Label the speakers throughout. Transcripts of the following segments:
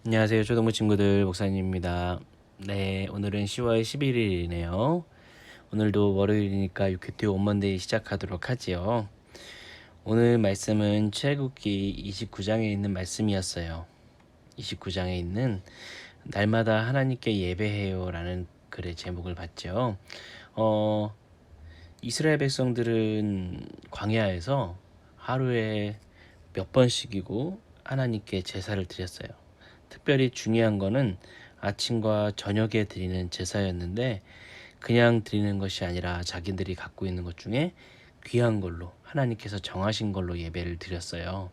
Speaker 1: 안녕하세요. 초등부 친구들 목사님입니다. 네, 오늘은 10월 11일이네요. 오늘도 월요일이니까 유쾌티 온먼데이 시작하도록 하지요. 오늘 말씀은 출애굽기 29장에 있는 말씀이었어요. 29장에 있는 날마다 하나님께 예배해요라는 글의 제목을 봤죠. 어, 이스라엘 백성들은 광야에서 하루에 몇 번씩이고 하나님께 제사를 드렸어요. 특별히 중요한 거는 아침과 저녁에 드리는 제사였는데 그냥 드리는 것이 아니라 자기들이 갖고 있는 것 중에 귀한 걸로 하나님께서 정하신 걸로 예배를 드렸어요.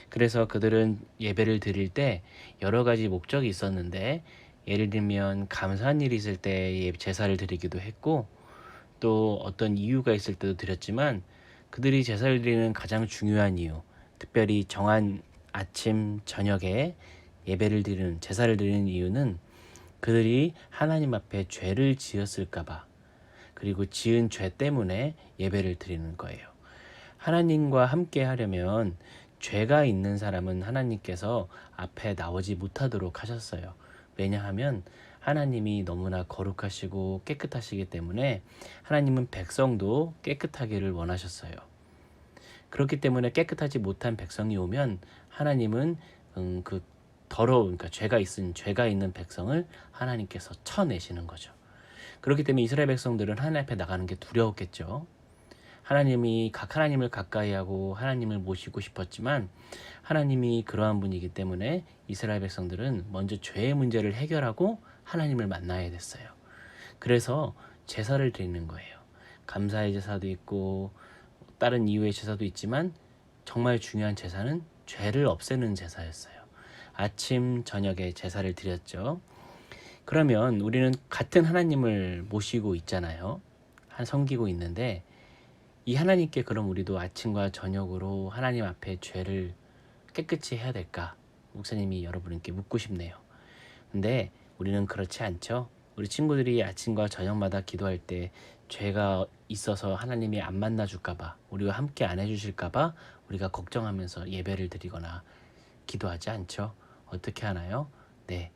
Speaker 1: 그래서 그들은 예배를 드릴 때 여러 가지 목적이 있었는데 예를 들면 감사한 일이 있을 때 제사를 드리기도 했고 또 어떤 이유가 있을 때도 드렸지만 그들이 제사를 드리는 가장 중요한 이유, 특별히 정한 아침, 저녁에 예배를 드리는 제사를 드리는 이유는 그들이 하나님 앞에 죄를 지었을까봐 그리고 지은 죄 때문에 예배를 드리는 거예요. 하나님과 함께 하려면 죄가 있는 사람은 하나님께서 앞에 나오지 못하도록 하셨어요. 왜냐하면 하나님이 너무나 거룩하시고 깨끗하시기 때문에 하나님은 백성도 깨끗하기를 원하셨어요. 그렇기 때문에 깨끗하지 못한 백성이 오면 하나님은 그 더러운, 그러니까 죄가 있는 백성을 하나님께서 쳐내시는 거죠. 그렇기 때문에 이스라엘 백성들은 하나님 앞에 나가는 게 두려웠겠죠. 하나님을 가까이 하고 하나님을 모시고 싶었지만 하나님이 그러한 분이기 때문에 이스라엘 백성들은 먼저 죄의 문제를 해결하고 하나님을 만나야 됐어요. 그래서 제사를 드리는 거예요. 감사의 제사도 있고 다른 이유의 제사도 있지만 정말 중요한 제사는 죄를 없애는 제사였어요. 아침 저녁에 제사를 드렸죠. 그러면 우리는 같은 하나님을 모시고 있잖아요. 섬기고 있는데 이 하나님께 그럼 우리도 아침과 저녁으로 하나님 앞에 죄를 깨끗이 해야 될까? 목사님이 여러분께 묻고 싶네요. 근데 우리는 그렇지 않죠. 우리 친구들이 아침과 저녁마다 기도할 때 죄가 있어서 하나님이 안 만나줄까봐, 우리와 함께 안 해주실까봐 우리가 걱정하면서 예배를 드리거나 기도하지 않죠. 어떻게 하나요? 네,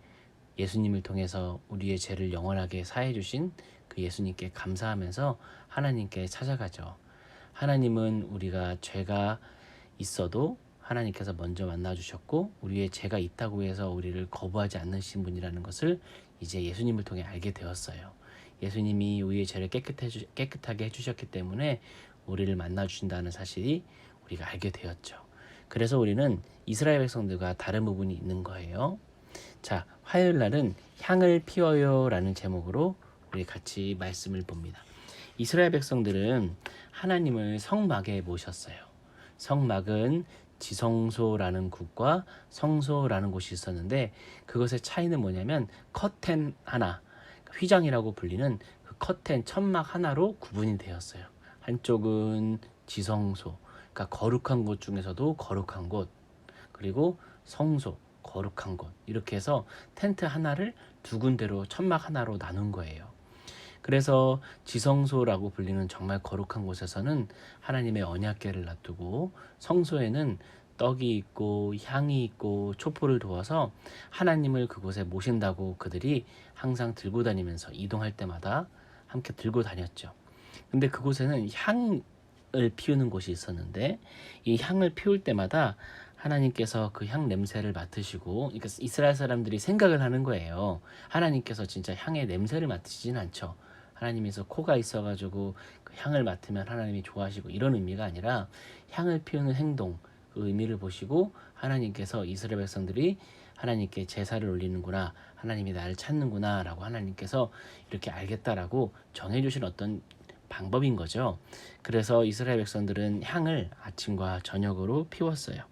Speaker 1: 예수님을 통해서 우리의 죄를 영원하게 사해 주신 그 예수님께 감사하면서 하나님께 찾아가죠. 하나님은 우리가 죄가 있어도 하나님께서 먼저 만나주셨고 우리의 죄가 있다고 해서 우리를 거부하지 않으신 분이라는 것을 이제 예수님을 통해 알게 되었어요. 예수님이 우리의 죄를 깨끗하게 해주셨기 때문에 우리를 만나주신다는 사실이 우리가 알게 되었죠. 그래서 우리는 이스라엘 백성들과 다른 부분이 있는 거예요. 자, 화요일 날은 향을 피워요 라는 제목으로 우리 같이 말씀을 봅니다. 이스라엘 백성들은 하나님을 성막에 모셨어요. 성막은 지성소라는 곳과 성소라는 곳이 있었는데 그것의 차이는 뭐냐면 커튼 하나, 휘장이라고 불리는 그 커튼 천막 하나로 구분이 되었어요. 한쪽은 지성소, 그러니까 거룩한 곳 중에서도 거룩한 곳, 그리고 성소, 거룩한 곳, 이렇게 해서 텐트 하나를 두 군데로 천막 하나로 나눈 거예요. 그래서 지성소라고 불리는 정말 거룩한 곳에서는 하나님의 언약궤를 놔두고 성소에는 떡이 있고 향이 있고 촛불을 두어서 하나님을 그곳에 모신다고 그들이 항상 들고 다니면서 이동할 때마다 함께 들고 다녔죠. 근데 그곳에는 향을 피우는 곳이 있었는데 이 향을 피울 때마다 하나님께서 그 향 냄새를 맡으시고, 그러니까 이스라엘 사람들이 생각을 하는 거예요. 하나님께서 진짜 향의 냄새를 맡으시진 않죠. 하나님께서 코가 있어가지고 그 향을 맡으면 하나님이 좋아하시고 이런 의미가 아니라 향을 피우는 행동, 그 의미를 보시고 하나님께서 이스라엘 백성들이 하나님께 제사를 올리는구나, 하나님이 나를 찾는구나 라고 하나님께서 이렇게 알겠다라고 정해주신 어떤 방법인 거죠. 그래서 이스라엘 백성들은 향을 아침과 저녁으로 피웠어요.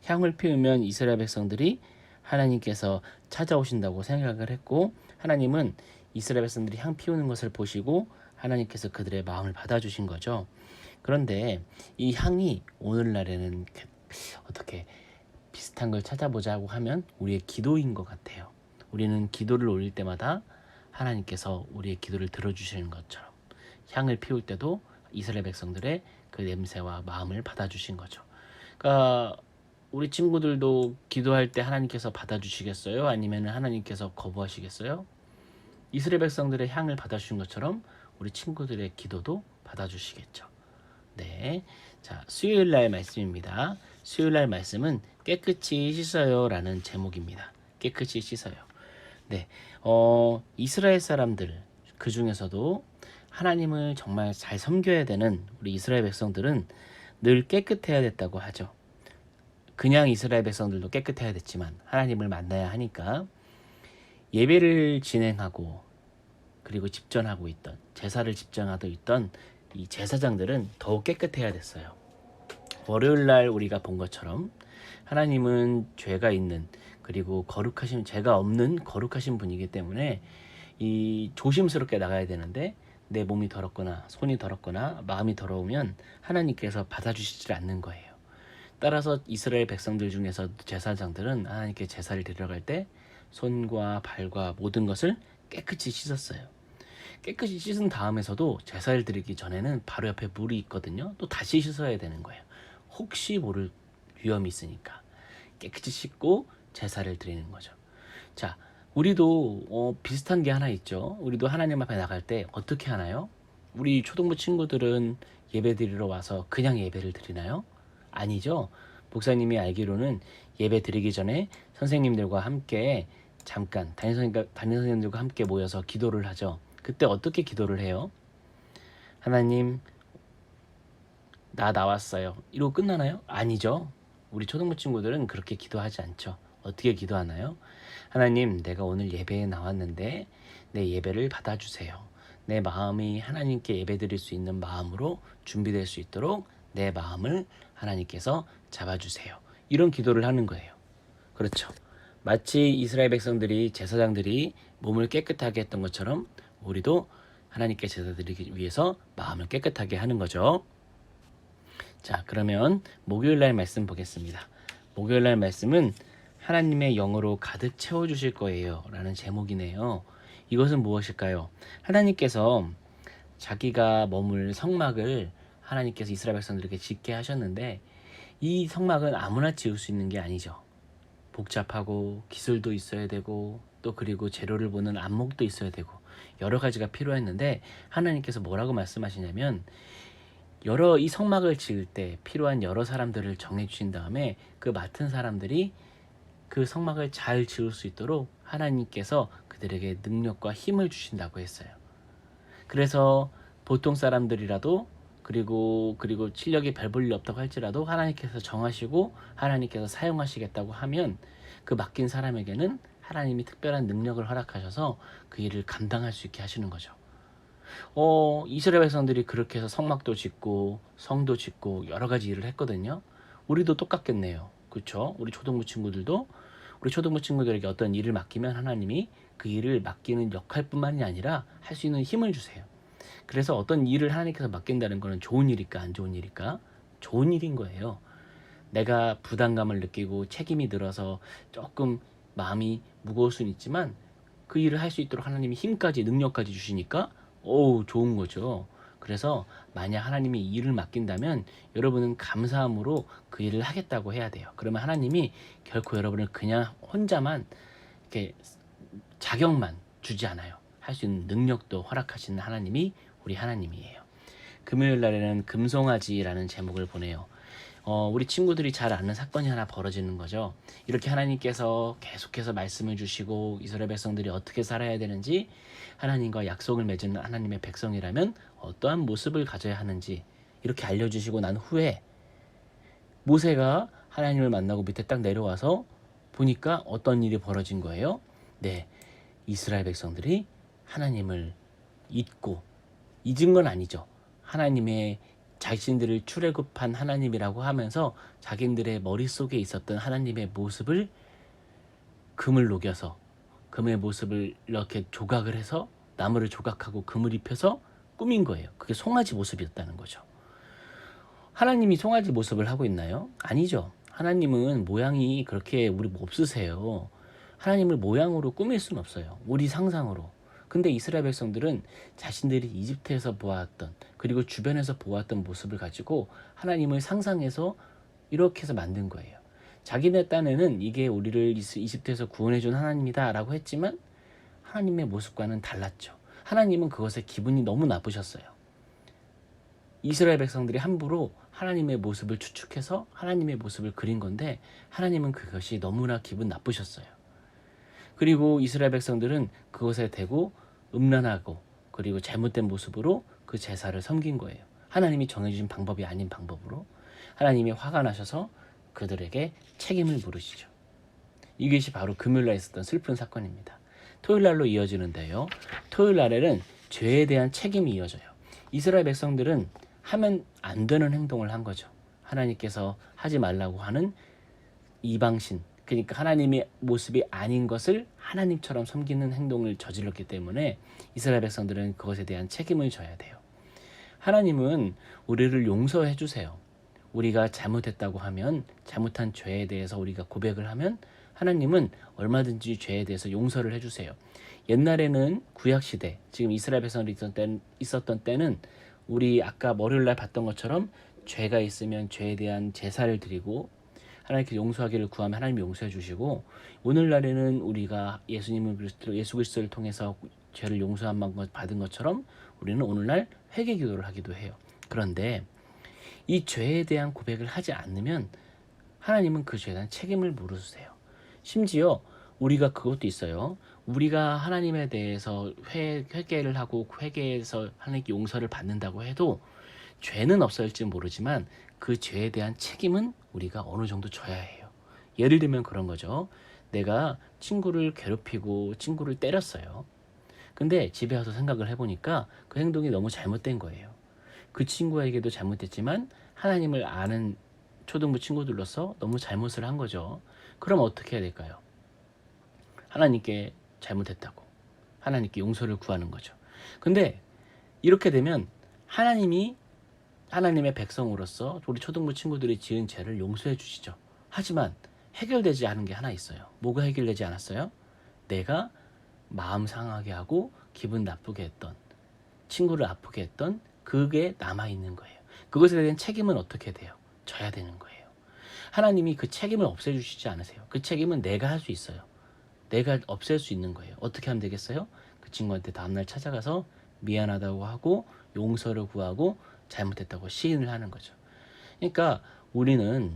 Speaker 1: 향을 피우면 이스라엘 백성들이 하나님께서 찾아오신다고 생각을 했고 하나님은 이스라엘 백성들이 향 피우는 것을 보시고 하나님께서 그들의 마음을 받아주신 거죠. 그런데 이 향이 오늘날에는 어떻게 비슷한 걸 찾아보자고 하면 우리의 기도인 것 같아요. 우리는 기도를 올릴 때마다 하나님께서 우리의 기도를 들어주시는 것처럼 향을 피울 때도 이스라엘 백성들의 그 냄새와 마음을 받아주신 거죠. 그러니까 우리 친구들도 기도할 때 하나님께서 받아주시겠어요? 아니면 하나님께서 거부하시겠어요? 이스라엘 백성들의 향을 받아주신 것처럼 우리 친구들의 기도도 받아주시겠죠. 네. 자, 수요일 날 말씀입니다. 수요일 날 말씀은 깨끗이 씻어요 라는 제목입니다. 깨끗이 씻어요. 네. 이스라엘 사람들, 그 중에서도 하나님을 정말 잘 섬겨야 되는 우리 이스라엘 백성들은 늘 깨끗해야 됐다고 하죠. 그냥 이스라엘 백성들도 깨끗해야 됐지만 하나님을 만나야 하니까 예배를 진행하고 그리고 집전하고 있던, 제사를 집전하고 있던 이 제사장들은 더욱 깨끗해야 됐어요. 월요일 날 우리가 본 것처럼 하나님은 죄가 있는, 그리고 거룩하신, 죄가 없는 거룩하신 분이기 때문에 이 조심스럽게 나가야 되는데, 내 몸이 더럽거나 손이 더럽거나 마음이 더러우면 하나님께서 받아주시지 않는 거예요. 따라서 이스라엘 백성들 중에서 제사장들은 하나님께 제사를 드려갈 때 손과 발과 모든 것을 깨끗이 씻었어요. 깨끗이 씻은 다음에서도 제사를 드리기 전에는 바로 옆에 물이 있거든요. 또 다시 씻어야 되는 거예요. 혹시 모를 위험이 있으니까 깨끗이 씻고 제사를 드리는 거죠. 자, 우리도 비슷한 게 하나 있죠. 우리도 하나님 앞에 나갈 때 어떻게 하나요? 우리 초등부 친구들은 예배 드리러 와서 그냥 예배를 드리나요? 아니죠. 목사님이 알기로는 예배 드리기 전에 선생님들과 함께 잠깐 담임 선생님들과 함께 모여서 기도를 하죠. 그때 어떻게 기도를 해요? 하나님, 나 나왔어요. 이러고 끝나나요? 아니죠. 우리 초등부 친구들은 그렇게 기도하지 않죠. 어떻게 기도하나요? 하나님, 내가 오늘 예배에 나왔는데 내 예배를 받아주세요. 내 마음이 하나님께 예배드릴 수 있는 마음으로 준비될 수 있도록 내 마음을 하나님께서 잡아주세요. 이런 기도를 하는 거예요. 그렇죠. 마치 이스라엘 백성들이, 제사장들이 몸을 깨끗하게 했던 것처럼 우리도 하나님께 제사 드리기 위해서 마음을 깨끗하게 하는 거죠. 자, 그러면 목요일 날 말씀 보겠습니다. 목요일 날 말씀은 하나님의 영으로 가득 채워주실 거예요 라는 제목이네요. 이것은 무엇일까요? 하나님께서 자기가 머물 성막을 하나님께서 이스라엘 백성들에게 짓게 하셨는데, 이 성막은 아무나 지을 수 있는 게 아니죠. 복잡하고 기술도 있어야 되고, 또 그리고 재료를 보는 안목도 있어야 되고 여러 가지가 필요했는데, 하나님께서 뭐라고 말씀하시냐면, 이 성막을 지을 때 필요한 여러 사람들을 정해주신 다음에 그 맡은 사람들이 그 성막을 잘 지을 수 있도록 하나님께서 그들에게 능력과 힘을 주신다고 했어요. 그래서 보통 사람들이라도, 그리고 실력이 별 볼 일 없다고 할지라도 하나님께서 정하시고 하나님께서 사용하시겠다고 하면 그 맡긴 사람에게는 하나님이 특별한 능력을 허락하셔서 그 일을 감당할 수 있게 하시는 거죠. 이스라엘 백성들이 그렇게 해서 성막도 짓고 성도 짓고 여러 가지 일을 했거든요. 우리도 똑같겠네요. 그렇죠? 우리 초등부 친구들에게 어떤 일을 맡기면 하나님이 그 일을 맡기는 역할뿐만이 아니라 할 수 있는 힘을 주세요. 그래서 어떤 일을 하나님께서 맡긴다는 것은 좋은 일일까 안 좋은 일일까? 좋은 일인 거예요. 내가 부담감을 느끼고 책임이 들어서 조금 마음이 무거울 수는 있지만 그 일을 할 수 있도록 하나님이 힘까지 능력까지 주시니까 좋은 거죠. 그래서 만약 하나님이 일을 맡긴다면 여러분은 감사함으로 그 일을 하겠다고 해야 돼요. 그러면 하나님이 결코 여러분을 그냥 혼자만 이렇게 자격만 주지 않아요. 할 수 있는 능력도 허락하시는 하나님이 우리 하나님이에요. 금요일 날에는 금송아지라는 제목을 보내요. 우리 친구들이 잘 아는 사건이 하나 벌어지는 거죠. 이렇게 하나님께서 계속해서 말씀을 주시고 이스라엘 백성들이 어떻게 살아야 되는지, 하나님과 약속을 맺은 하나님의 백성이라면 어떠한 모습을 가져야 하는지 이렇게 알려주시고 난 후에 모세가 하나님을 만나고 밑에 딱 내려와서 보니까 어떤 일이 벌어진 거예요? 네, 이스라엘 백성들이 하나님을 잊은 건 아니죠. 하나님의 자신들을 출애굽한 하나님이라고 하면서 자기들의 머릿속에 있었던 하나님의 모습을 금을 녹여서, 금의 모습을 이렇게 조각을 해서 나무를 조각하고 금을 입혀서 꾸민 거예요. 그게 송아지 모습이었다는 거죠. 하나님이 송아지 모습을 하고 있나요? 아니죠. 하나님은 모양이 그렇게 우리 없으세요. 하나님을 모양으로 꾸밀 수는 없어요. 우리 상상으로. 근데 이스라엘 백성들은 자신들이 이집트에서 보았던, 그리고 주변에서 보았던 모습을 가지고 하나님을 상상해서 이렇게 해서 만든 거예요. 자기네 딴에는 이게 우리를 이집트에서 구원해 준 하나님이다라고 했지만 하나님의 모습과는 달랐죠. 하나님은 그것에 기분이 너무 나쁘셨어요. 이스라엘 백성들이 함부로 하나님의 모습을 추측해서 하나님의 모습을 그린 건데 하나님은 그것이 너무나 기분 나쁘셨어요. 그리고 이스라엘 백성들은 그것에 대고 음란하고 그리고 잘못된 모습으로 그 제사를 섬긴 거예요. 하나님이 정해주신 방법이 아닌 방법으로. 하나님이 화가 나셔서 그들에게 책임을 물으시죠. 이것이 바로 금요일날 있었던 슬픈 사건입니다. 토요일날로 이어지는데요. 토요일날에는 죄에 대한 책임이 이어져요. 이스라엘 백성들은 하면 안 되는 행동을 한 거죠. 하나님께서 하지 말라고 하는 이방신, 그러니까 하나님의 모습이 아닌 것을 하나님처럼 섬기는 행동을 저질렀기 때문에 이스라엘 백성들은 그것에 대한 책임을 져야 돼요. 하나님은 우리를 용서해 주세요. 우리가 잘못했다고 하면, 잘못한 죄에 대해서 우리가 고백을 하면 하나님은 얼마든지 죄에 대해서 용서를 해주세요. 옛날에는 구약시대, 지금 이스라엘 백성들이 있었던 때는 우리 아까 월요일날 봤던 것처럼 죄가 있으면 죄에 대한 제사를 드리고 하나님께 용서하기를 구하면 하나님이 용서해 주시고, 오늘날에는 우리가 예수 그리스도를 통해서 죄를 용서한 받은 것처럼 우리는 오늘날 회개 기도를 하기도 해요. 그런데 이 죄에 대한 고백을 하지 않으면 하나님은 그 죄에 대한 책임을 물으세요. 심지어 우리가 그것도 있어요. 우리가 하나님에 대해서 회개를 하고 회개해서 하나님께 용서를 받는다고 해도 죄는 없어질지 모르지만 그 죄에 대한 책임은 우리가 어느 정도 져야 해요. 예를 들면 그런 거죠. 내가 친구를 괴롭히고 친구를 때렸어요. 근데 집에 와서 생각을 해보니까 그 행동이 너무 잘못된 거예요. 그 친구에게도 잘못됐지만 하나님을 아는 초등부 친구들로서 너무 잘못을 한 거죠. 그럼 어떻게 해야 될까요? 하나님께 잘못했다고 하나님께 용서를 구하는 거죠. 근데 이렇게 되면 하나님이 하나님의 백성으로서 우리 초등부 친구들이 지은 죄를 용서해 주시죠. 하지만 해결되지 않은 게 하나 있어요. 뭐가 해결되지 않았어요? 내가 마음 상하게 하고 기분 나쁘게 했던, 친구를 아프게 했던 그게 남아있는 거예요. 그것에 대한 책임은 어떻게 돼요? 져야 되는 거예요. 하나님이 그 책임을 없애주시지 않으세요. 그 책임은 내가 할 수 있어요. 내가 없앨 수 있는 거예요. 어떻게 하면 되겠어요? 그 친구한테 다음날 찾아가서 미안하다고 하고 용서를 구하고 잘못했다고 시인을 하는 거죠. 그러니까 우리는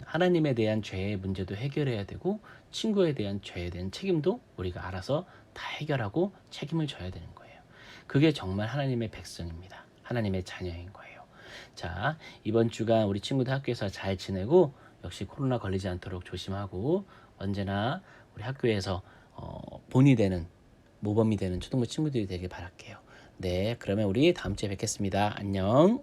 Speaker 1: 하나님에 대한 죄의 문제도 해결해야 되고 친구에 대한 죄에 대한 책임도 우리가 알아서 다 해결하고 책임을 져야 되는 거예요. 그게 정말 하나님의 백성입니다. 하나님의 자녀인 거예요. 자, 이번 주간 우리 친구들 학교에서 잘 지내고 역시 코로나 걸리지 않도록 조심하고 언제나 우리 학교에서 본이 되는 모범이 되는 초등부 친구들이 되길 바랄게요. 네, 그러면 우리 다음 주에 뵙겠습니다. 안녕.